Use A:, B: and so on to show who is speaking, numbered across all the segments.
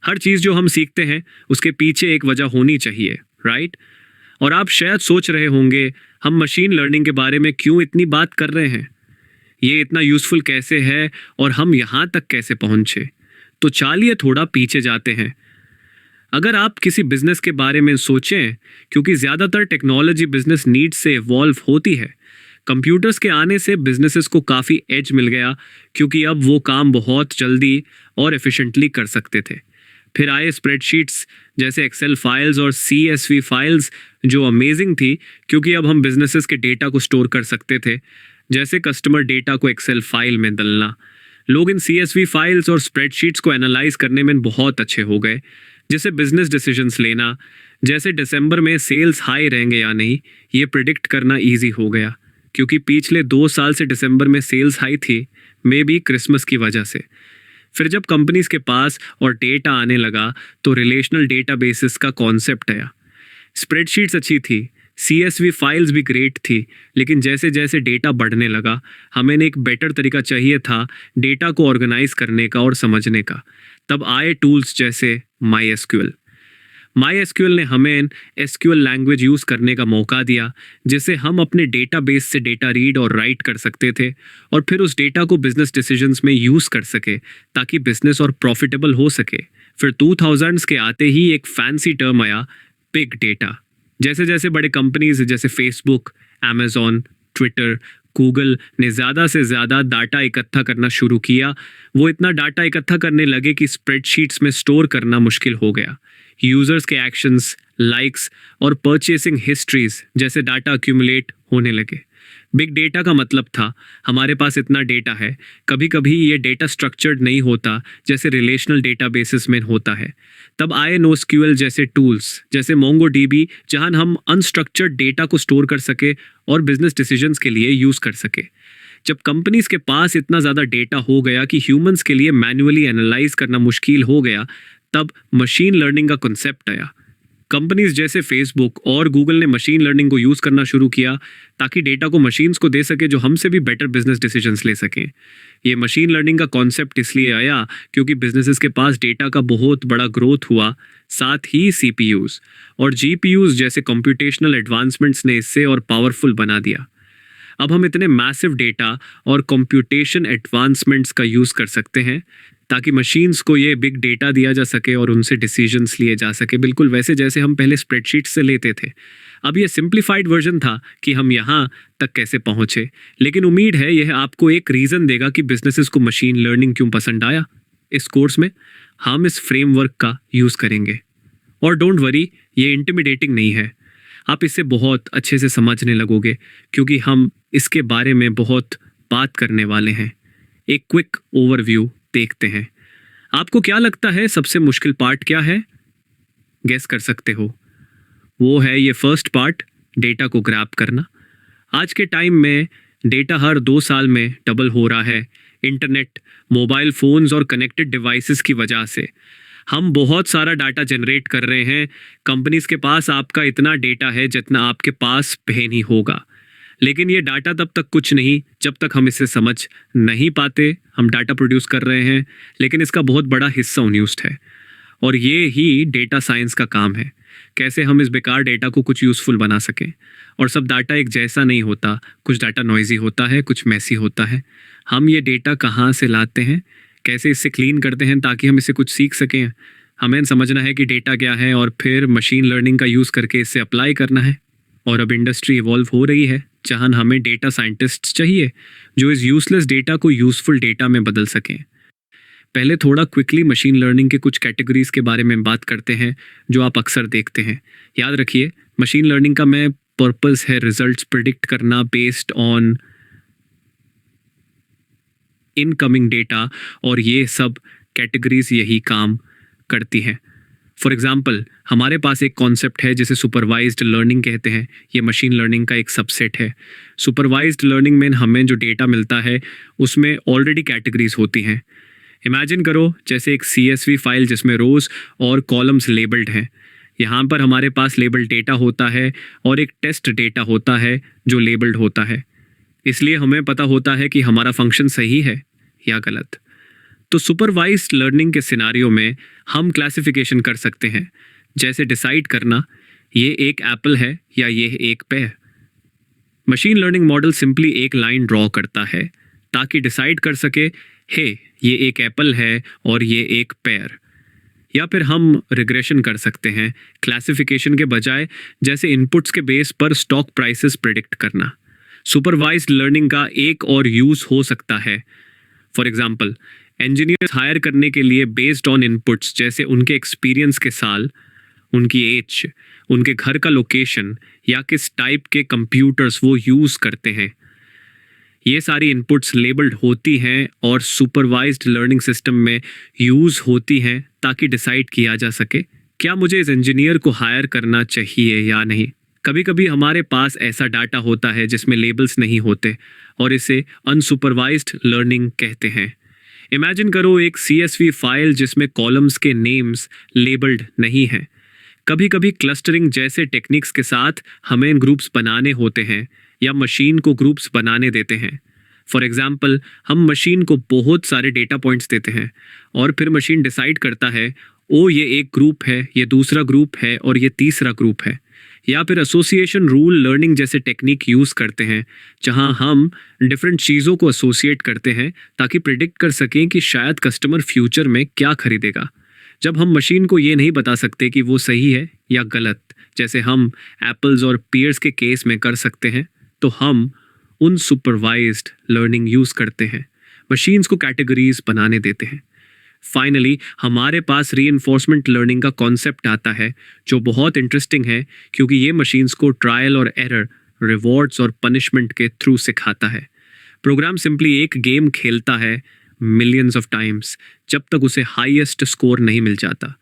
A: हर चीज़ जो हम सीखते हैं उसके पीछे एक वजह होनी चाहिए, राइट? और आप शायद सोच रहे होंगे, हम मशीन लर्निंग के बारे में क्यों इतनी बात कर रहे हैं? ये इतना यूज़फुल कैसे है और हम यहाँ तक कैसे पहुँचे? तो चलिए थोड़ा पीछे जाते हैं। अगर आप किसी बिजनेस के बारे में सोचें, क्योंकि ज़्यादातर टेक्नोलॉजी बिजनेस नीड से इवॉल्व होती है। कंप्यूटर्स के आने से बिजनेसेस को काफ़ी एज मिल गया, क्योंकि अब वो काम बहुत जल्दी और एफिशिएंटली कर सकते थे। फिर आए स्प्रेडशीट्स जैसे एक्सेल फाइल्स और CSV फाइल्स, जो अमेजिंग थी क्योंकि अब हम बिजनेसेस के डेटा को स्टोर कर सकते थे, जैसे कस्टमर डेटा को एक्सेल फाइल में डालना। लोग इन CSV फाइल्स और स्प्रेडशीट्स को एनालाइज करने में बहुत अच्छे हो गए, जैसे बिजनेस डिसीजंस लेना, जैसे दिसंबर में सेल्स हाई रहेंगे या नहीं, ये प्रिडिक्ट करना इजी हो गया, क्योंकि पिछले 2 साल से दिसंबर में सेल्स हाई थी, मे बी क्रिसमस की वजह से। फिर जब कंपनीज के पास और डेटा आने लगा तो रिलेशनल डेटाबेसेस का कॉन्सेप्ट आया। स्प्रेडशीट्स अच्छी थी, CSV फाइल्स भी ग्रेट थी, लेकिन जैसे जैसे डेटा बढ़ने लगा, हमें एक बेटर तरीका चाहिए था डेटा को ऑर्गेनाइज करने का और समझने का। तब आए टूल्स जैसे MySQL। MySQL ने हमें SQL लैंग्वेज यूज़ करने का मौका दिया, जिससे हम अपने डेटाबेस से डेटा रीड और राइट कर सकते थे और फिर उस डेटा को बिजनेस डिसीजंस में यूज़ कर सके, ताकि बिजनेस और प्रॉफिटेबल हो सके। फिर 2000s के आते ही एक फैंसी टर्म आया, बिग डेटा। जैसे जैसे बड़े कंपनीज जैसे फेसबुक, अमेजॉन, ट्विटर, गूगल ने ज़्यादा से ज़्यादा डाटा इकट्ठा करना शुरू किया, वो इतना डाटा इकट्ठा करने लगे कि स्प्रेडशीट्स में स्टोर करना मुश्किल हो गया। यूज़र्स के एक्शंस, लाइक्स और परचेसिंग हिस्ट्रीज जैसे डाटा अक्यूमुलेट होने लगे। बिग डेटा का मतलब था हमारे पास इतना डेटा है, कभी कभी ये डेटा स्ट्रक्चर्ड नहीं होता जैसे रिलेशनल डेटाबेसेस में होता है। तब आए NoSQL जैसे टूल्स, जैसे MongoDB, जहां हम अनस्ट्रक्चर्ड डेटा को स्टोर कर सके और बिजनेस डिसीजंस के लिए यूज़ कर सके। जब कंपनीज के पास इतना ज़्यादा डेटा हो गया कि ह्यूमंस के लिए मैन्युअली एनालाइज करना मुश्किल हो गया, तब मशीन लर्निंग का कॉन्सेप्ट आया। कंपनीज जैसे फेसबुक और गूगल ने मशीन लर्निंग को यूज़ करना शुरू किया, ताकि डेटा को मशीन्स को दे सके जो हमसे भी बेटर बिजनेस डिसीजंस ले सकें। ये मशीन लर्निंग का कॉन्सेप्ट इसलिए आया क्योंकि बिजनेसेस के पास डेटा का बहुत बड़ा ग्रोथ हुआ, साथ ही CPUs और GPUs जैसे कंप्यूटेशनल एडवांसमेंट्स ने इससे और पावरफुल बना दिया। अब हम इतने मैसिव डेटा और कंप्यूटेशन एडवांसमेंट्स का यूज़ कर सकते हैं, ताकि मशीन्स को ये बिग डेटा दिया जा सके और उनसे डिसीजंस लिए जा सके, बिल्कुल वैसे जैसे हम पहले स्प्रेडशीट से लेते थे। अब ये सिंप्लीफाइड वर्जन था कि हम यहाँ तक कैसे पहुँचे, लेकिन उम्मीद है यह आपको एक रीज़न देगा कि बिजनेसेस को मशीन लर्निंग क्यों पसंद आया। इस कोर्स में हम इस फ्रेमवर्क का यूज़ करेंगे। और डोंट वरी, ये इंटिमिडेटिंग नहीं है, आप इससे बहुत अच्छे से समझने लगोगे, क्योंकि हम इसके बारे में बहुत बात करने वाले हैं। एक क्विक ओवरव्यू देखते हैं। आपको क्या लगता है सबसे मुश्किल पार्ट क्या है? गेस कर सकते हो। वो है ये फर्स्ट पार्ट, डेटा को ग्रैब करना। आज के टाइम में डेटा हर 2 साल में डबल हो रहा है। इंटरनेट, मोबाइल फोन्स और कनेक्टेड डिवाइसेस की वजह से हम बहुत सारा डाटा जनरेट कर रहे हैं। कंपनीज के पास आपका इतना डेटा है जितना आपके पास पेन ही होगा, लेकिन ये डाटा तब तक कुछ नहीं जब तक हम इसे समझ नहीं पाते। हम डाटा प्रोड्यूस कर रहे हैं, लेकिन इसका बहुत बड़ा हिस्सा अनयूज्ड है, और ये ही डेटा साइंस का काम है, कैसे हम इस बेकार डेटा को कुछ यूज़फुल बना सकें। और सब डाटा एक जैसा नहीं होता, कुछ डाटा नॉइजी होता है, कुछ मैसी होता है। हम ये डेटा कहाँ से लाते हैं, कैसे इससे क्लीन करते हैं ताकि हम इससे कुछ सीख सकें। हमें समझना है कि डेटा क्या है और फिर मशीन लर्निंग का यूज़ करके इससे अप्लाई करना है। और अब इंडस्ट्री इवॉल्व हो रही है, जहां हमें डेटा साइंटिस्ट्स चाहिए जो इस यूजलेस डेटा को यूजफुल डेटा में बदल सकें। पहले थोड़ा क्विकली मशीन लर्निंग के कुछ कैटेगरीज के बारे में बात करते हैं जो आप अक्सर देखते हैं। याद रखिए, मशीन लर्निंग का मैं पर्पस है रिजल्ट्स प्रिडिक्ट करना बेस्ड ऑन इनकमिंग डेटा, और ये सब कैटेगरीज यही काम करती हैं। फॉर एग्जाम्पल, हमारे पास एक कॉन्सेप्ट है जिसे सुपरवाइज्ड लर्निंग कहते हैं। ये मशीन लर्निंग का एक सबसेट है। सुपरवाइज्ड लर्निंग में हमें जो डेटा मिलता है उसमें ऑलरेडी कैटेगरीज होती हैं। इमेजिन करो जैसे एक CSV फाइल जिसमें रोज और कॉलम्स लेबल्ड हैं। यहाँ पर हमारे पास लेबल डेटा होता है और एक टेस्ट डेटा होता है जो लेबल्ड होता है। इसलिए हमें पता होता है कि हमारा फंक्शन सही है या गलत। तो सुपरवाइज्ड लर्निंग के सिनारियो में हम क्लासिफिकेशन कर सकते हैं, जैसे डिसाइड करना ये एक एप्पल है या ये एक pair. Machine learning model simply एक लाइन ड्रॉ करता है ताकि डिसाइड कर सके हे ये एक एप्पल है और ये एक पेयर। या फिर हम रिग्रेशन कर सकते हैं क्लासिफिकेशन के बजाय, जैसे इनपुट्स के बेस पर स्टॉक प्राइसेस प्रिडिक्ट करना। सुपरवाइज्ड लर्निंग का एक और यूज हो सकता है, फॉर एग्जांपल इंजीनियर्स हायर करने के लिए बेस्ड ऑन इनपुट्स जैसे उनके एक्सपीरियंस के साल, उनकी एज, उनके घर का लोकेशन या किस टाइप के कंप्यूटर्स वो यूज करते हैं। ये सारी इनपुट्स लेबल्ड होती हैं और सुपरवाइज्ड लर्निंग सिस्टम में यूज होती हैं ताकि डिसाइड किया जा सके क्या मुझे इस इंजीनियर को हायर करना चाहिए या नहीं। कभी कभी हमारे पास ऐसा डाटा होता है जिसमें लेबल्स नहीं होते और इसे अनसुपरवाइज्ड लर्निंग कहते हैं। इमेजिन करो एक CSV फाइल जिसमें कॉलम्स के नेम्स लेबल्ड नहीं हैं। कभी कभी क्लस्टरिंग जैसे टेक्निक्स के साथ हमें ग्रुप्स बनाने होते हैं या मशीन को ग्रुप्स बनाने देते हैं। फॉर एग्जाम्पल हम मशीन को बहुत सारे डेटा पॉइंट्स देते हैं और फिर मशीन डिसाइड करता है ओ ये एक ग्रुप है, ये दूसरा ग्रुप है और ये तीसरा ग्रुप है। या फिर एसोसिएशन रूल लर्निंग जैसे टेक्निक यूज़ करते हैं जहां हम डिफरेंट चीज़ों को एसोसिएट करते हैं ताकि प्रिडिक्ट कर सकें कि शायद कस्टमर फ्यूचर में क्या खरीदेगा। जब हम मशीन को ये नहीं बता सकते कि वो सही है या गलत, जैसे हम एप्पल्स और पियर्स के केस में कर सकते हैं, तो हम अनसुपरवाइज्ड लर्निंग यूज़ करते हैं, मशीन्स को कैटेगरीज बनाने देते हैं। फाइनली हमारे पास रीइंफोर्समेंट लर्निंग का कॉन्सेप्ट आता है जो बहुत इंटरेस्टिंग है क्योंकि ये मशीन्स को ट्रायल और एरर, रिवॉर्ड्स और पनिशमेंट के थ्रू सिखाता है। प्रोग्राम सिंपली एक गेम खेलता है मिलियंस ऑफ टाइम्स जब तक उसे हाईएस्ट स्कोर नहीं मिल जाता।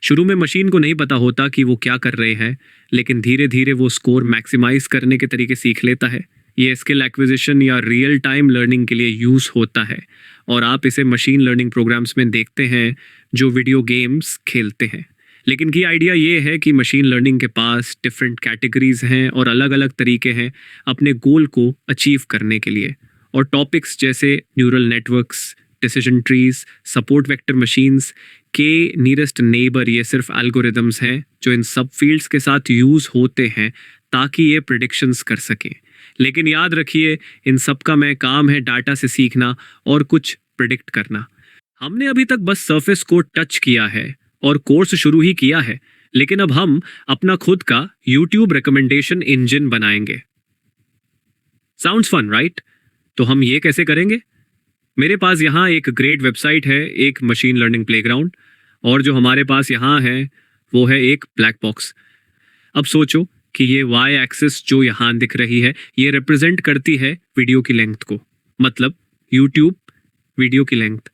A: शुरू में मशीन को नहीं पता होता कि वो क्या कर रहे हैं, लेकिन धीरे धीरे वो स्कोर मैक्सिमाइज करने के तरीके सीख लेता है। ये स्किल एक्विजिशन या रियल टाइम लर्निंग के लिए यूज़ होता है और आप इसे मशीन लर्निंग प्रोग्राम्स में देखते हैं जो वीडियो गेम्स खेलते हैं। लेकिन की आइडिया ये है कि मशीन लर्निंग के पास डिफरेंट कैटेगरीज हैं और अलग अलग तरीके हैं अपने गोल को अचीव करने के लिए। और टॉपिक्स जैसे neural networks, decision trees, support vector machines, के नियरेस्ट नेबर, ये सिर्फ एल्गोरिदम्स हैं जो इन सब फील्ड्स के साथ यूज़ होते हैं ताकि ये प्रिडिक्शंस कर सकें। लेकिन याद रखिए इन सब का मैं काम है डाटा से सीखना और कुछ प्रिडिक्ट करना। हमने अभी तक बस सरफेस को टच किया है और कोर्स शुरू ही किया है, लेकिन अब हम अपना खुद का YouTube रिकमेंडेशन इंजन बनाएंगे। Sounds fun, right? तो हम ये कैसे करेंगे? मेरे पास यहाँ एक ग्रेट वेबसाइट है, एक मशीन लर्निंग प्लेग्राउंड, और जो हमारे पास यहाँ है वो है एक ब्लैक बॉक्स। अब सोचो कि ये वाई एक्सिस जो यहाँ दिख रही है ये रिप्रेजेंट करती है वीडियो की लेंथ को, मतलब यूट्यूब वीडियो की लेंथ,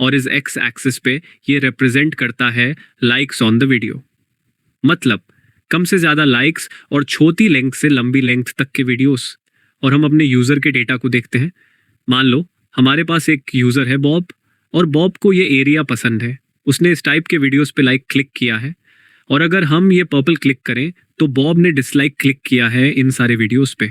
A: और इस एक्स एक्सिस पे ये रिप्रेजेंट करता है लाइक्स ऑन द वीडियो, मतलब कम से ज़्यादा लाइक्स और छोटी लेंथ से लंबी लेंथ तक के वीडियोस। और हम अपने यूज़र के डेटा को देखते हैं। मान लो हमारे पास एक यूज़र है बॉब, और बॉब को ये एरिया पसंद है, उसने इस टाइप के वीडियोस पे लाइक क्लिक किया है। और अगर हम ये पर्पल क्लिक करें तो बॉब ने डिसलाइक क्लिक किया है इन सारे वीडियोस पे।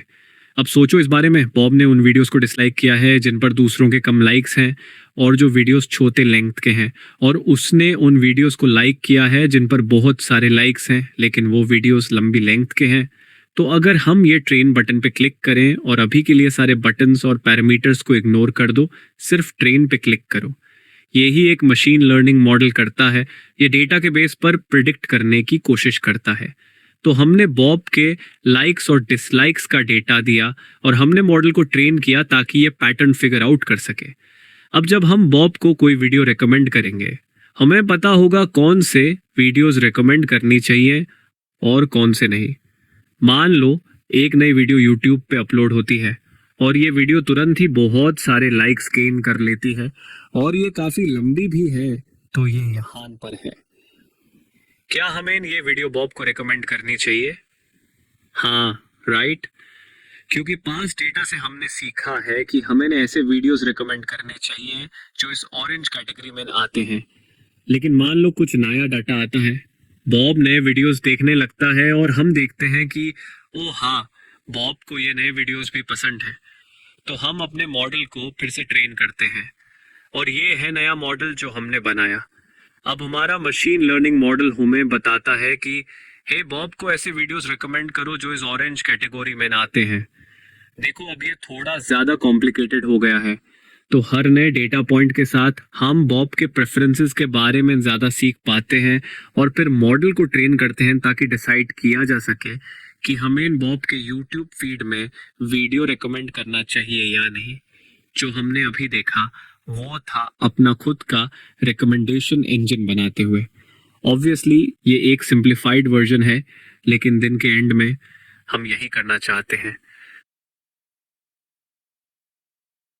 A: अब सोचो इस बारे में, बॉब ने उन वीडियोस को डिसलाइक किया है जिन पर दूसरों के कम लाइक्स हैं और जो वीडियोस छोटे लेंथ के हैं, और उसने उन वीडियोस को लाइक किया है जिन पर बहुत सारे लाइक्स हैं लेकिन वो वीडियोस लंबी लेंथ के हैं। तो अगर हम ये ट्रेन बटन पे क्लिक करें और अभी के लिए सारे बटन्स और पैरामीटर्स को इग्नोर कर दो, सिर्फ ट्रेन पे क्लिक करो, यही एक मशीन लर्निंग मॉडल करता है। ये डेटा के बेस पर प्रिडिक्ट करने की कोशिश करता है। तो हमने बॉब के लाइक्स और डिसलाइक्स का डेटा दिया और हमने मॉडल को ट्रेन किया ताकि ये पैटर्न फिगर आउट कर सके। अब जब हम बॉब को कोई वीडियो रिकमेंड करेंगे, हमें पता होगा कौन से वीडियोस रिकमेंड करनी चाहिए और कौन से नहीं। मान लो एक नई वीडियो YouTube पे अपलोड होती है और ये वीडियो तुरंत ही बहुत सारे लाइक्स गेन कर लेती है और ये काफ़ी लंबी भी है, तो ये यहाँ पर है। क्या हमें ये वीडियो बॉब को रिकमेंड करनी चाहिए? हाँ, राइट। क्योंकि पास्ट डेटा से हमने सीखा है कि हमें ऐसे वीडियोस रिकमेंड करने चाहिए जो इस ऑरेंज कैटेगरी में आते हैं। लेकिन मान लो कुछ नया डाटा आता है, बॉब नए वीडियोस देखने लगता है और हम देखते हैं कि ओ हाँ, बॉब को ये नए वीडियोस भी पसंद है। तो हम अपने मॉडल को फिर से ट्रेन करते हैं और ये है नया मॉडल जो हमने बनाया। अब हमारा मशीन लर्निंग मॉडल हमें बताता है कि हे बॉब को ऐसे वीडियोस रिकमेंड करो जो इस ऑरेंज कैटेगरी में आते हैं। देखो अब ये थोड़ा ज्यादा कॉम्प्लिकेटेड हो गया है। तो हर नए डेटा पॉइंट के साथ हम बॉब के प्रेफरेंसेस के बारे में ज्यादा सीख पाते हैं और फिर मॉडल को ट्रेन करते हैं ताकि डिसाइड किया जा सके कि हमें इन बॉब के यूट्यूब फीड में वीडियो रिकमेंड करना चाहिए या नहीं। जो हमने अभी देखा वो था अपना खुद का रिकमेंडेशन इंजन बनाते हुए। ऑब्वियसली ये एक सिंप्लीफाइड वर्जन है, लेकिन दिन के एंड में हम यही करना चाहते हैं।